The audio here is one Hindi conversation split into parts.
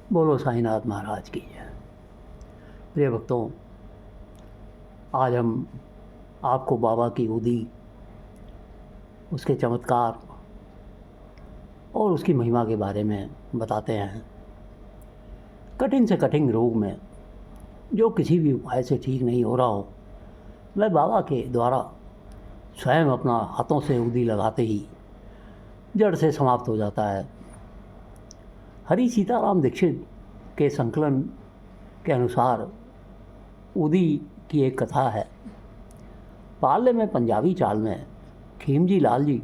बोलो साईनाथ महाराज की जय। प्रिय भक्तों, आज हम आपको बाबा की उदी, उसके चमत्कार और उसकी महिमा के बारे में बताते हैं। कठिन से कठिन रोग में जो किसी भी उपाय से ठीक नहीं हो रहा हो, वह बाबा के द्वारा स्वयं अपना हाथों से उदी लगाते ही जड़ से समाप्त हो जाता है। हरि सीताराम दीक्षित के संकलन के अनुसार उदी की एक कथा है। पाले में पंजाबी चाल में खीमजी लाल जी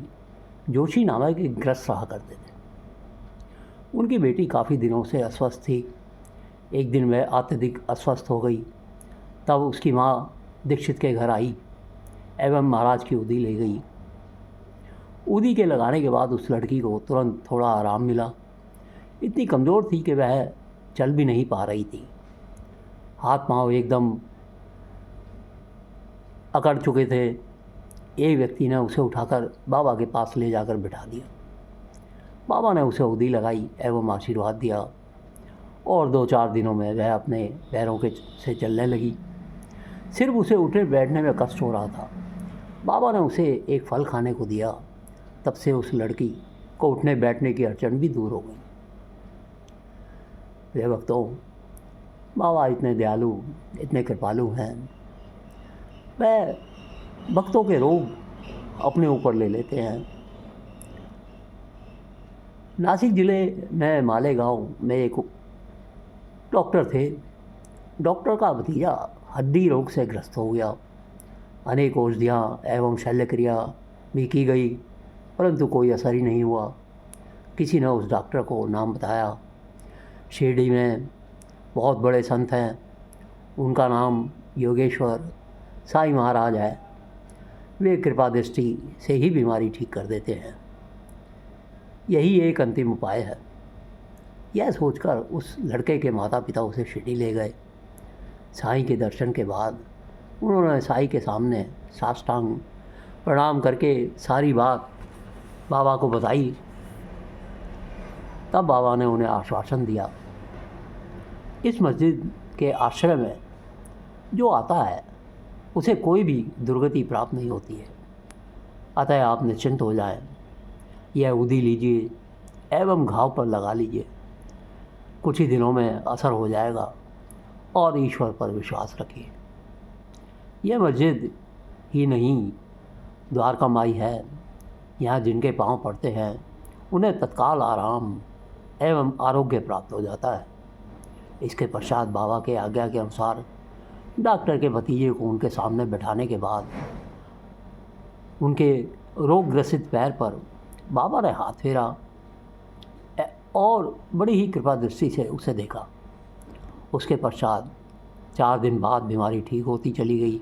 जोशी नामक एक ग्रस्त रहा करते थे। उनकी बेटी काफ़ी दिनों से अस्वस्थ थी। एक दिन वह अत्यधिक अस्वस्थ हो गई। तब उसकी माँ दीक्षित के घर आई एवं महाराज की उदी ले गई। उदी के लगाने के बाद उस लड़की को तुरंत थोड़ा आराम मिला। इतनी कमज़ोर थी कि वह चल भी नहीं पा रही थी। हाथ पांव एकदम अकड़ चुके थे। एक व्यक्ति ने उसे उठाकर बाबा के पास ले जाकर बिठा दिया। बाबा ने उसे उदी लगाई एवं आशीर्वाद दिया और 2-4 दिनों में वह अपने पैरों के से चलने लगी। सिर्फ उसे उठने बैठने में कष्ट हो रहा था। बाबा ने उसे एक फल खाने को दिया। तब से उस लड़की को उठने बैठने की अड़चन भी दूर हो गई। प्रिय भक्तों, बाबा इतने दयालु, इतने कृपालु हैं। वह भक्तों के रोग अपने ऊपर ले लेते हैं। नासिक ज़िले में मालेगांव में एक डॉक्टर थे। डॉक्टर का भतीजा हड्डी रोग से ग्रस्त हो गया। अनेक औषधियाँ एवं शल्यक्रिया भी की गई, परंतु कोई असर ही नहीं हुआ। किसी ने उस डॉक्टर को नाम बताया। शिरडी में बहुत बड़े संत हैं, उनका नाम योगेश्वर साईं महाराज है। वे कृपा दृष्टि से ही बीमारी ठीक कर देते हैं। यही एक अंतिम उपाय है। यह सोचकर उस लड़के के माता पिता उसे शिरडी ले गए। साईं के दर्शन के बाद उन्होंने साईं के सामने साष्टांग प्रणाम करके सारी बात बाबा को बताई। तब बाबा ने उन्हें आश्वासन दिया, इस मस्जिद के आश्रय में जो आता है उसे कोई भी दुर्गति प्राप्त नहीं होती है। अतः आप निश्चिंत हो जाएं। यह उदी लीजिए एवं घाव पर लगा लीजिए। कुछ ही दिनों में असर हो जाएगा और ईश्वर पर विश्वास रखिए। यह मस्जिद ही नहीं, द्वारका माई है। यहाँ जिनके पांव पड़ते हैं उन्हें तत्काल आराम एवं आरोग्य प्राप्त हो जाता है। इसके पश्चात बाबा के आज्ञा के अनुसार डॉक्टर के भतीजे को उनके सामने बैठाने के बाद उनके रोग ग्रसित पैर पर बाबा ने हाथ फेरा और बड़ी ही कृपा दृष्टि से उसे देखा। उसके पश्चात 4 दिन बाद बीमारी ठीक होती चली गई।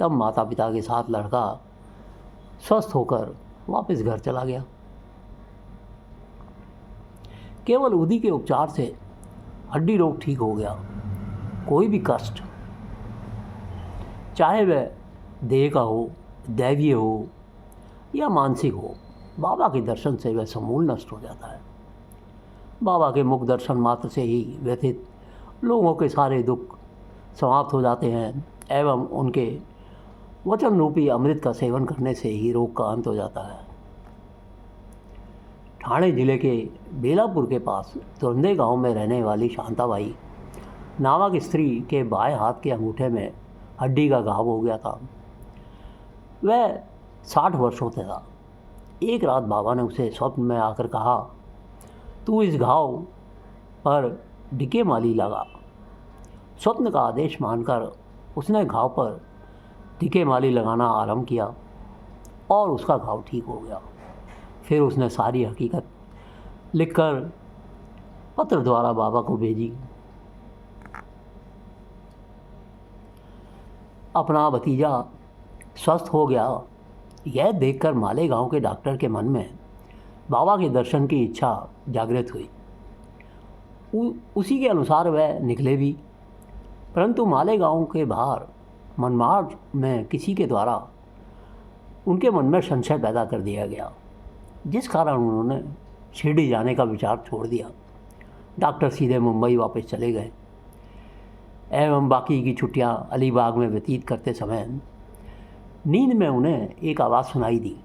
तब माता पिता के साथ लड़का स्वस्थ होकर वापस घर चला गया। केवल उदी के उपचार से हड्डी रोग ठीक हो गया। कोई भी कष्ट, चाहे वह देह का हो, दैवीय हो या मानसिक हो, बाबा के दर्शन से वह समूल नष्ट हो जाता है। बाबा के मुख दर्शन मात्र से ही व्यथित लोगों के सारे दुख समाप्त हो जाते हैं एवं उनके वचन रूपी अमृत का सेवन करने से ही रोग का अंत हो जाता है। ठाणे जिले के बेलापुर के पास तुरंदे गांव में रहने वाली शांताबाई नामक स्त्री के बाएं हाथ के अंगूठे में हड्डी का घाव हो गया था। वह 60 वर्षों से था। एक रात बाबा ने उसे स्वप्न में आकर कहा, तू इस घाव पर ढिके माली लगा। स्वप्न का आदेश मानकर उसने घाव पर ढिके माली लगाना आरंभ किया और उसका घाव ठीक हो गया। फिर उसने सारी हकीकत लिखकर पत्र द्वारा बाबा को भेजी। अपना भतीजा स्वस्थ हो गया, यह देखकर मालेगांव के डॉक्टर के मन में बाबा के दर्शन की इच्छा जागृत हुई। उसी के अनुसार वह निकले भी, परंतु मालेगांव के बाहर मनमाड़ में किसी के द्वारा उनके मन में संशय पैदा कर दिया गया, जिस कारण उन्होंने शिरडी जाने का विचार छोड़ दिया। डॉक्टर सीधे मुंबई वापस चले गए एवं बाकी की छुट्टियां अलीबाग में व्यतीत करते समय नींद में उन्हें एक आवाज़ सुनाई दी,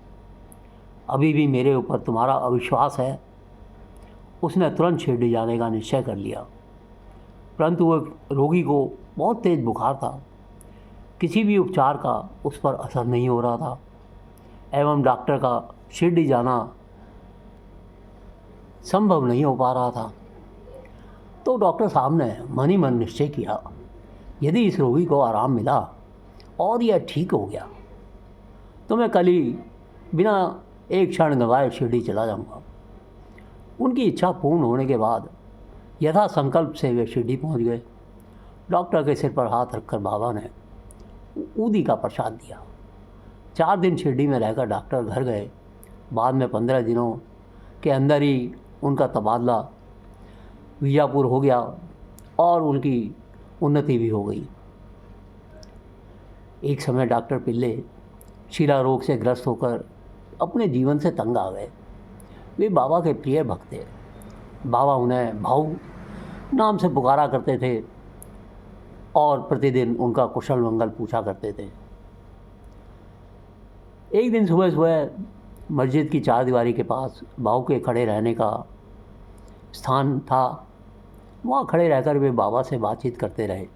अभी भी मेरे ऊपर तुम्हारा अविश्वास है। उसने तुरंत शिरडी जाने का निश्चय कर लिया, परंतु वो रोगी को बहुत तेज़ बुखार था, किसी भी उपचार का उस पर असर नहीं हो रहा था एवं डॉक्टर का शिरडी जाना संभव नहीं हो पा रहा था। तो डॉक्टर साहब ने मन ही मन निश्चय किया, यदि इस रोगी को आराम मिला और यह ठीक हो गया तो मैं कल ही बिना एक क्षण गंवाए शिरडी चला जाऊंगा। उनकी इच्छा पूर्ण होने के बाद यथा संकल्प से वे शिरडी पहुंच गए। डॉक्टर के सिर पर हाथ रखकर बाबा ने ऊदी का प्रसाद दिया। 4 दिन शिरडी में रहकर डॉक्टर घर गए। बाद में 15 दिनों के अंदर ही उनका तबादला बीजापुर हो गया और उनकी उन्नति भी हो गई। एक समय डॉक्टर पिल्ले शीला रोग से ग्रस्त होकर अपने जीवन से तंग आ गए। वे बाबा के प्रिय भक्त थे। बाबा उन्हें भाऊ नाम से पुकारा करते थे और प्रतिदिन उनका कुशल मंगल पूछा करते थे। एक दिन सुबह सुबह मस्जिद की चारदीवारी के पास भाऊ के खड़े रहने का स्थान था। वहाँ खड़े रहकर वे बाबा से बातचीत करते रहे।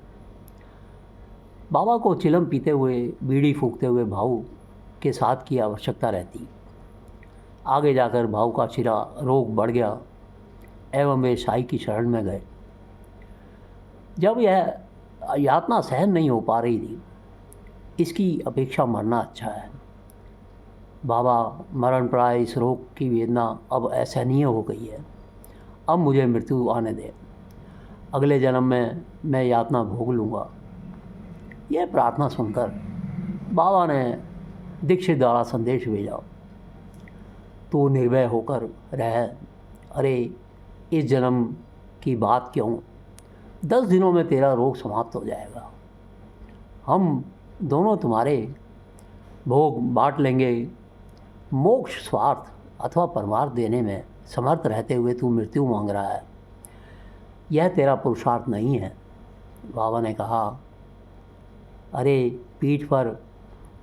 बाबा को चिलम पीते हुए, बीड़ी फूंकते हुए भाऊ के साथ की आवश्यकता रहती। आगे जाकर भाऊ का शिरा रोग बढ़ गया एवं वे साई की शरण में गए। जब यह यातना सहन नहीं हो पा रही थी, इसकी अपेक्षा मरना अच्छा है। बाबा, मरण प्राय इस रोग की वेदना अब असहनीय हो गई है। अब मुझे मृत्यु आने दे, अगले जन्म में मैं यातना भोग लूँगा। यह प्रार्थना सुनकर बाबा ने दीक्षित द्वारा संदेश भेजा, तू निर्भय होकर रह। अरे, इस जन्म की बात क्यों, 10 दिनों में तेरा रोग समाप्त हो जाएगा। हम दोनों तुम्हारे भोग बांट लेंगे। मोक्ष स्वार्थ अथवा परमार्थ देने में समर्थ रहते हुए तू मृत्यु मांग रहा है, यह तेरा पुरुषार्थ नहीं है। बाबा ने कहा, अरे पीठ पर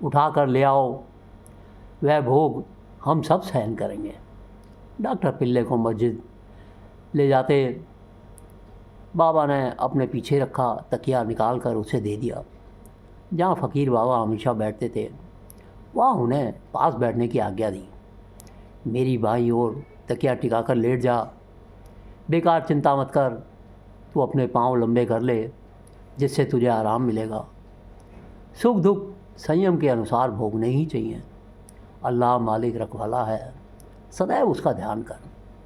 उठा कर ले आओ, वह भोग हम सब सहन करेंगे। डॉक्टर पिल्ले को मस्जिद ले जाते बाबा ने अपने पीछे रखा तकिया निकाल कर उसे दे दिया। जहाँ फ़कीर बाबा हमेशा बैठते थे वहाँ उन्हें पास बैठने की आज्ञा दी। मेरी बाईं ओर तकिया टिकाकर लेट जा, बेकार चिंता मत कर, तू अपने पाँव लंबे कर ले जिससे तुझे आराम मिलेगा। सुख दुख संयम के अनुसार भोगने ही चाहिए। अल्लाह मालिक रखवाला है, सदैव उसका ध्यान कर,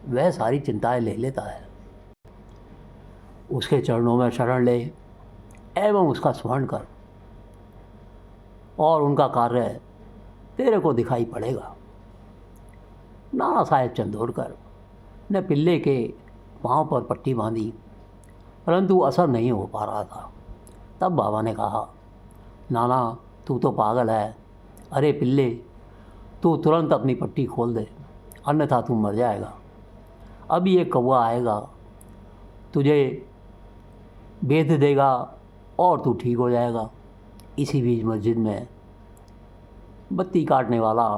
वह सारी चिंताएं ले लेता है। उसके चरणों में शरण ले एवं उसका स्मरण कर और उनका कार्य तेरे को दिखाई पड़ेगा। नाना साहेब चंदोरकर ने पिल्ले के पाँव पर पट्टी बांधी, परंतु असर नहीं हो पा रहा था। तब बाबा ने कहा, नाना तू तो पागल है। अरे पिल्ले, तू तुरंत अपनी पट्टी खोल दे, अन्यथा तू मर जाएगा। अभी एक कौवा आएगा, तुझे बेध देगा और तू ठीक हो जाएगा। इसी बीच मस्जिद में बत्ती काटने वाला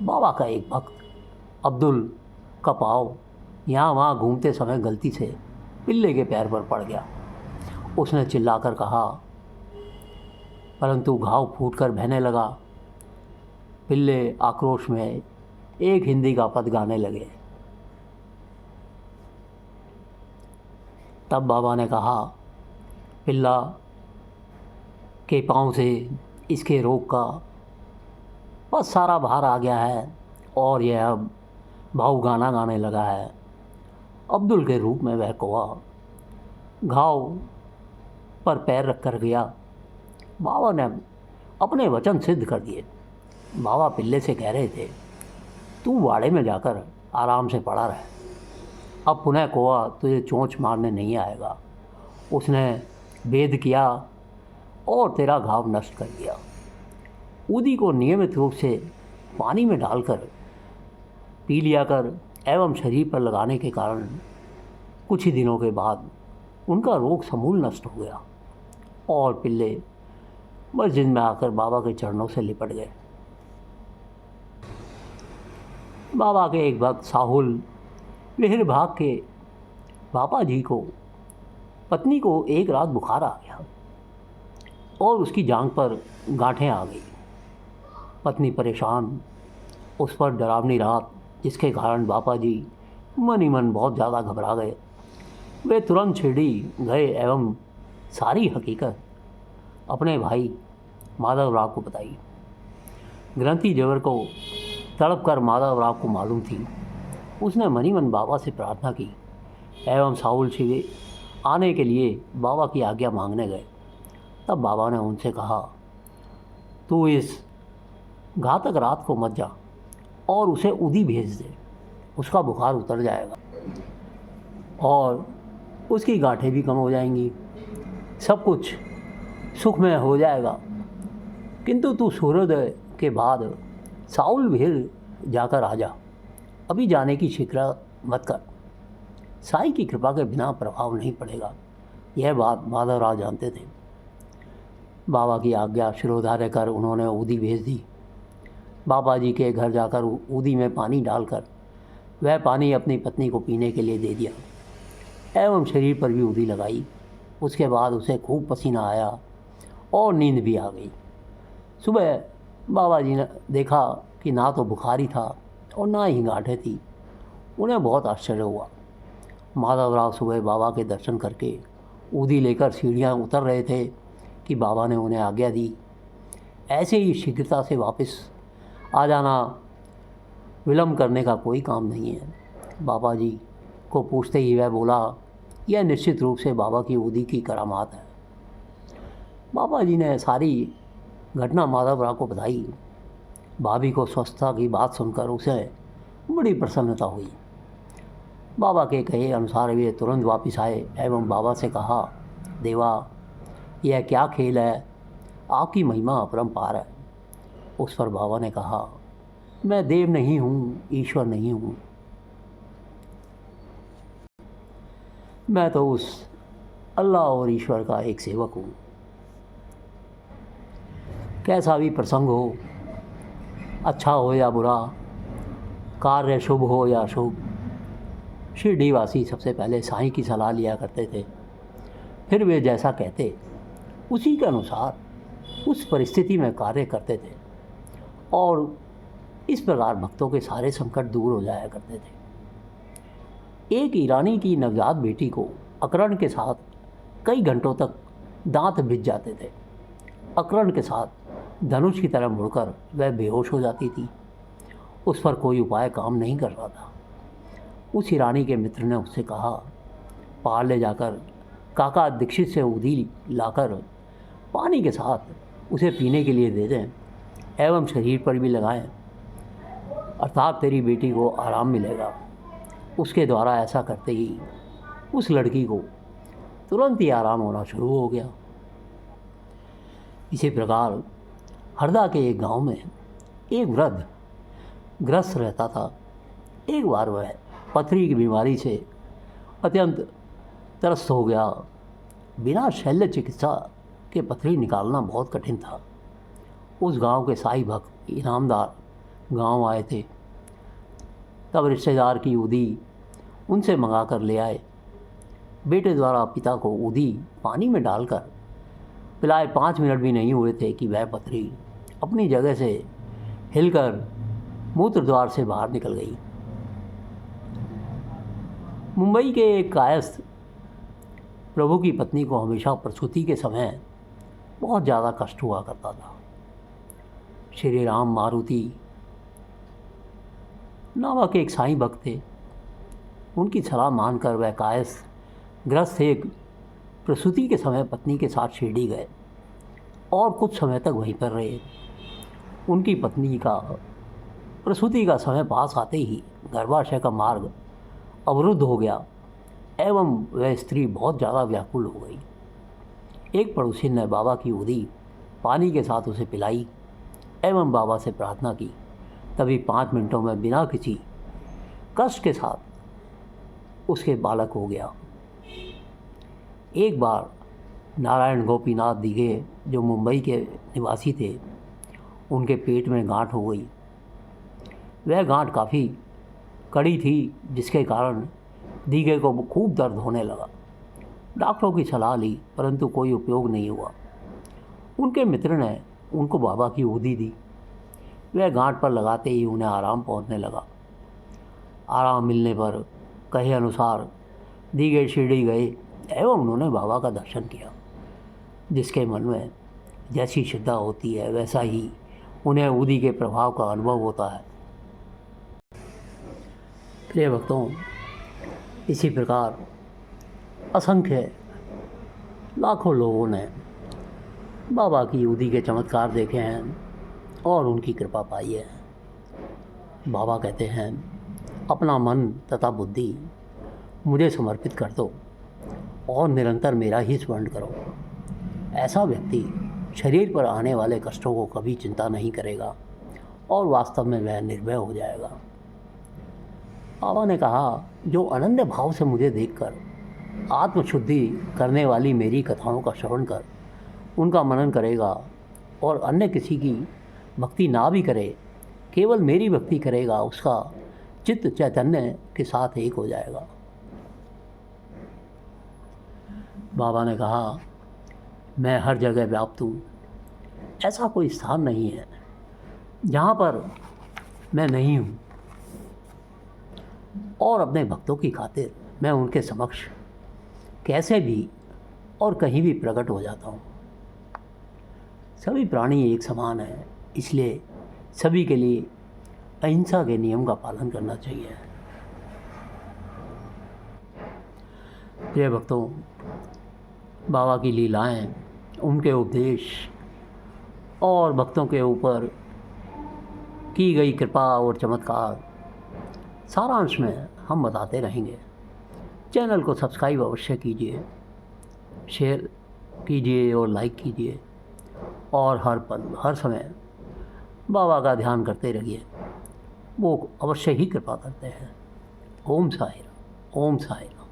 बाबा का एक भक्त अब्दुल का पाँव यहाँ वहाँ घूमते समय गलती से पिल्ले के पैर पर पड़ गया। उसने चिल्लाकर कहा, परंतु घाव फूटकर बहने लगा। पिल्ले आक्रोश में एक हिंदी का पद गाने लगे। तब बाबा ने कहा, पिल्ला के पाँव से इसके रोग का बस सारा भार आ गया है और यह अब भाव गाना गाने लगा है। अब्दुल के रूप में वह कौवा घाव पर पैर रख कर गया। बाबा ने अपने वचन सिद्ध कर दिए। बाबा पिल्ले से कह रहे थे, तू वाड़े में जाकर आराम से पड़ा रहे, अब पुनः कौवा तुझे चोंच मारने नहीं आएगा। उसने भेद किया और तेरा घाव नष्ट कर दिया। ऊदी को नियमित रूप से पानी में डालकर पी लिया कर एवं शरीर पर लगाने के कारण कुछ ही दिनों के बाद उनका रोग समूल नष्ट हो गया और पिल्ले मस्जिद में आकर बाबा के चरणों से लिपट गए। बाबा के एक भक्त साहुल लहर भाग के बाबा जी को पत्नी को एक रात बुखार आ गया और उसकी जांघ पर गांठें आ गई। पत्नी परेशान, उस पर डरावनी रात, जिसके कारण बाबा जी मन ही मन बहुत ज़्यादा घबरा गए। वे तुरंत शिरडी गए एवं सारी हकीकत अपने भाई माधव राव को बताई। ग्रंथी जवर को तड़प कर माधव राव को मालूम थी। उसने मनी मन बाबा से प्रार्थना की एवं साहुल शिविर आने के लिए बाबा की आज्ञा मांगने गए। तब बाबा ने उनसे कहा, तू इस घातक रात को मत जा और उसे उदी भेज दे, उसका बुखार उतर जाएगा और उसकी गांठें भी कम हो जाएंगी, सब कुछ सुखमय हो जाएगा। किंतु तू सूर्योदय के बाद साहुल भीर जाकर आ जा, अभी जाने की शिक्रा मत कर, साईं की कृपा के बिना प्रभाव नहीं पड़ेगा। यह बात माधवराव जानते थे। बाबा की आज्ञा शिरोधार्य कर उन्होंने ऊदी भेज दी। बाबा जी के घर जाकर ऊदी में पानी डालकर वह पानी अपनी पत्नी को पीने के लिए दे दिया एवं शरीर पर भी ऊदी लगाई। उसके बाद उसे खूब पसीना आया और नींद भी आ गई। सुबह बाबा जी ने देखा कि ना तो बुखारी था और ना ही गांठें थी। उन्हें बहुत आश्चर्य हुआ। माधवराव सुबह बाबा के दर्शन करके ऊदी लेकर सीढ़ियाँ उतर रहे थे कि बाबा ने उन्हें आज्ञा दी, ऐसे ही शीघ्रता से वापस आ जाना, विलम्ब करने का कोई काम नहीं है। बाबा जी को पूछते ही वह बोला, यह निश्चित रूप से बाबा की ऊदी की करामात है। बाबा जी ने सारी घटना माधवराव को बताई। भाभी को स्वस्थता की बात सुनकर उसे बड़ी प्रसन्नता हुई। बाबा के कहे अनुसार वे तुरंत वापस आए एवं बाबा से कहा, देवा, यह क्या खेल है, आपकी महिमा अपरंपार है। उस पर बाबा ने कहा, मैं देव नहीं हूँ, ईश्वर नहीं हूँ, मैं तो उस अल्लाह और ईश्वर का एक सेवक हूँ। कैसा भी प्रसंग हो, अच्छा हो या बुरा, कार्य शुभ हो या शुभ, शिरडीवासी सबसे पहले साईं की सलाह लिया करते थे। फिर वे जैसा कहते उसी के अनुसार उस परिस्थिति में कार्य करते थे और इस प्रकार भक्तों के सारे संकट दूर हो जाया करते थे। एक ईरानी की नवजात बेटी को अकरण के साथ कई घंटों तक दांत भिज जाते थे। अकरण के साथ धनुष की तरह मुड़कर वह बेहोश हो जाती थी। उस पर कोई उपाय काम नहीं कर रहा था। उस ईरानी के मित्र ने उससे कहा, पहाड़ ले जाकर काका दीक्षित से ऊदी लाकर पानी के साथ उसे पीने के लिए दे दें एवं शरीर पर भी लगाएं, अर्थात तेरी बेटी को आराम मिलेगा। उसके द्वारा ऐसा करते ही उस लड़की को तुरंत ही आराम होना शुरू हो गया। इसी प्रकार हरदा के एक गांव में एक वृद्ध ग्रस्त रहता था। एक बार वह पथरी की बीमारी से अत्यंत त्रस्त हो गया। बिना शल्य चिकित्सा के पथरी निकालना बहुत कठिन था। उस गांव के साई भक्त इनामदार गांव आए थे। तब रिश्तेदार की ऊदी उनसे मंगा कर ले आए। बेटे द्वारा पिता को ऊदी पानी में डालकर पिलाए 5 मिनट भी नहीं हुए थे कि वह पथरी अपनी जगह से हिलकर मूत्र द्वार से बाहर निकल गई। मुंबई के एक कायस्थ प्रभु की पत्नी को हमेशा प्रसूति के समय बहुत ज़्यादा कष्ट हुआ करता था। श्री राम मारुति नामक एक साईं भक्त थे। उनकी सलाह मानकर वह कायस्थ ग्रस्त एक प्रसूति के समय पत्नी के साथ शिरडी गए और कुछ समय तक वहीं पर रहे। उनकी पत्नी का प्रसूति का समय पास आते ही गर्भाशय का मार्ग अवरुद्ध हो गया एवं वह स्त्री बहुत ज़्यादा व्याकुल हो गई। एक पड़ोसी ने बाबा की ऊदी पानी के साथ उसे पिलाई एवं बाबा से प्रार्थना की। तभी 5 मिनटों में बिना किसी कष्ट के साथ उसके बालक हो गया। एक बार नारायण गोपीनाथ दिघे, जो मुंबई के निवासी थे, उनके पेट में गांठ हो गई। वह गांठ काफ़ी कड़ी थी, जिसके कारण दिघे को खूब दर्द होने लगा। डॉक्टरों की सलाह ली, परंतु कोई उपयोग नहीं हुआ। उनके मित्र ने उनको बाबा की ऊदी दी। वह गांठ पर लगाते ही उन्हें आराम पहुंचने लगा। आराम मिलने पर कहे अनुसार दिघे शिरडी गए एवं उन्होंने बाबा का दर्शन किया। जिसके मन में जैसी श्रद्धा होती है, वैसा ही उन्हें ऊदी के प्रभाव का अनुभव होता है। प्रिय भक्तों, इसी प्रकार असंख्य लाखों लोगों ने बाबा की ऊदी के चमत्कार देखे हैं और उनकी कृपा पाई है। बाबा कहते हैं, अपना मन तथा बुद्धि मुझे समर्पित कर दो और निरंतर मेरा ही स्मरण करो। ऐसा व्यक्ति शरीर पर आने वाले कष्टों को कभी चिंता नहीं करेगा और वास्तव में वह निर्भय हो जाएगा। बाबा ने कहा, जो अनन्य भाव से मुझे देखकर आत्मशुद्धि करने वाली मेरी कथाओं का श्रवण कर उनका मनन करेगा और अन्य किसी की भक्ति ना भी करे, केवल मेरी भक्ति करेगा, उसका चित्त चैतन्य के साथ एक हो जाएगा। बाबा ने कहा, मैं हर जगह व्याप्त हूँ। ऐसा कोई स्थान नहीं है जहाँ पर मैं नहीं हूँ, और अपने भक्तों की खातिर मैं उनके समक्ष कैसे भी और कहीं भी प्रकट हो जाता हूँ। सभी प्राणी एक समान हैं, इसलिए सभी के लिए अहिंसा के नियम का पालन करना चाहिए। प्रिय भक्तों, बाबा की लीलाएं, उनके उपदेश और भक्तों के ऊपर की गई कृपा और चमत्कार सारांश में हम बताते रहेंगे। चैनल को सब्सक्राइब अवश्य कीजिए, शेयर कीजिए और लाइक कीजिए, और हर पल हर समय बाबा का ध्यान करते रहिए। वो अवश्य ही कृपा करते हैं। ओम साईं राम, ओम साईं राम।